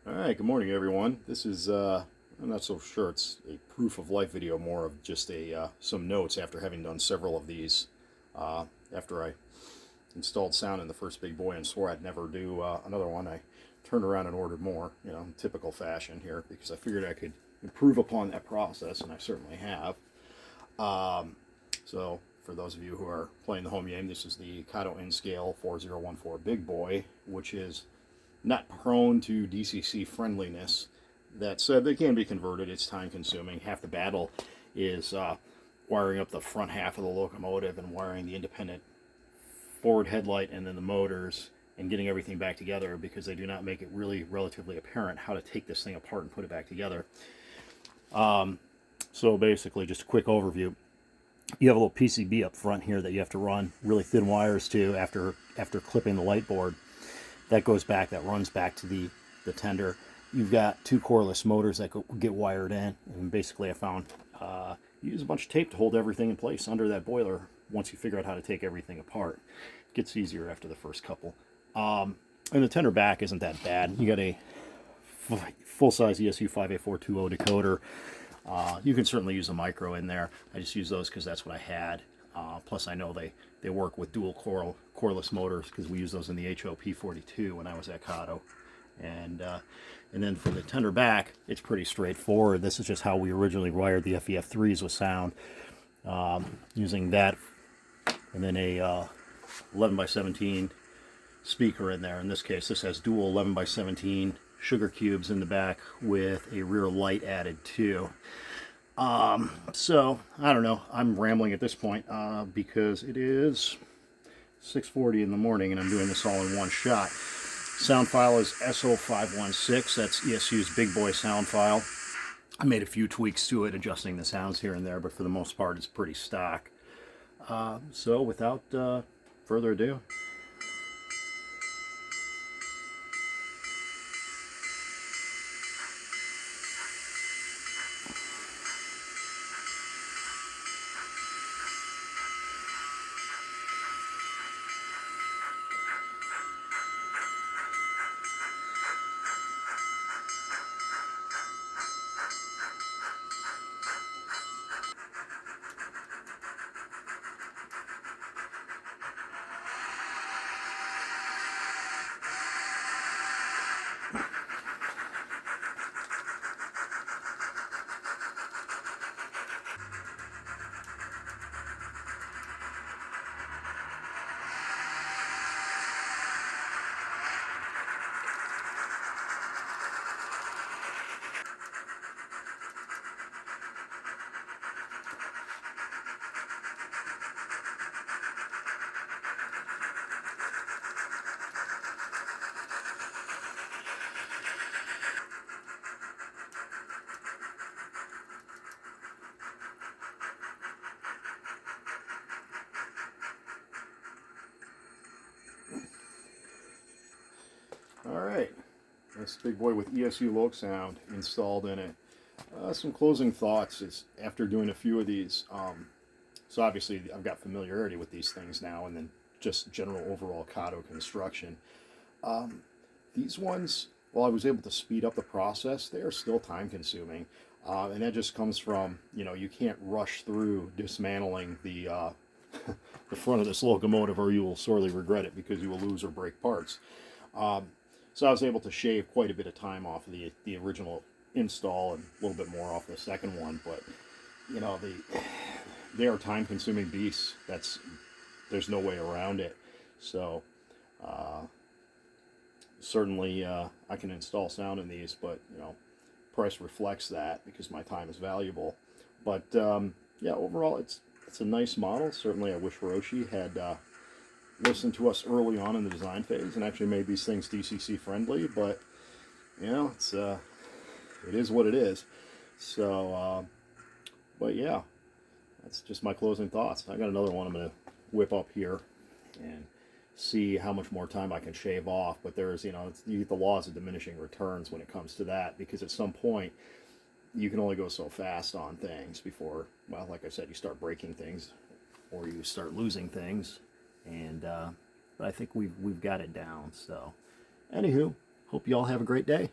All right, good morning, everyone. This is, I'm not so sure it's a proof of life video, more of just some notes after having done several of these. After I installed sound in the first big boy and swore I'd never do another one, I turned around and ordered more, in typical fashion here, because I figured I could improve upon that process, and I certainly have. So, for those of you who are playing the home game, this is the Kato N scale 4014 big boy, which is not prone to DCC friendliness. That said, they can be converted. It's time consuming. Half the battle is wiring up the front half of the locomotive and wiring the independent forward headlight and then the motors and getting everything back together, because they do not make it really relatively apparent how to take this thing apart and put it back together. So basically, just a quick overview. You have a little PCB up front here that you have to run really thin wires to after clipping the light board. That goes back, that runs back to the tender. You've got two coreless motors that get wired in, and basically I found you use a bunch of tape to hold everything in place under that boiler once you figure out how to take everything apart. It gets easier after the first couple. And the tender back isn't that bad. You got a full-size ESU 58420 decoder. You can certainly use a micro in there. I just use those because that's what I had. Plus, I know they work with dual coreless motors, because we use those in the HOP42 when I was at Kato. And then for the tender back, it's pretty straightforward. This is just how we originally wired the FEF3s with sound, using that, and then a 11x17 speaker in there. In this case, this has dual 11x17 sugar cubes in the back with a rear light added too. So, I don't know, I'm rambling at this point because it is 6:40 in the morning and I'm doing this all in one shot. Sound file is S0516, that's ESU's big boy sound file. I made a few tweaks to it, adjusting the sounds here and there, but for the most part it's pretty stock. So without further ado, alright, this big boy with ESU LokSound installed in it. Some closing thoughts is after doing a few of these. So obviously I've got familiarity with these things now, and then just general overall Kato construction. These ones, while I was able to speed up the process, they are still time consuming. And that just comes from, you can't rush through dismantling the the front of this locomotive, or you will sorely regret it, because you will lose or break parts. So I was able to shave quite a bit of time off of the original install, and a little bit more off the second one, but they are time-consuming beasts. There's no way around it. So certainly I can install sound in these, but price reflects that, because my time is valuable. But yeah, overall it's a nice model. Certainly I wish Hiroshi had listened to us early on in the design phase and actually made these things DCC friendly, but it is what it is. So but yeah, that's just my closing thoughts. I got another one I'm going to whip up here and see how much more time I can shave off, but there's you get the laws of diminishing returns when it comes to that, because at some point you can only go so fast on things before, well, like I said, you start breaking things or you start losing things. And but I think we've got it down. So anywho, hope you all have a great day.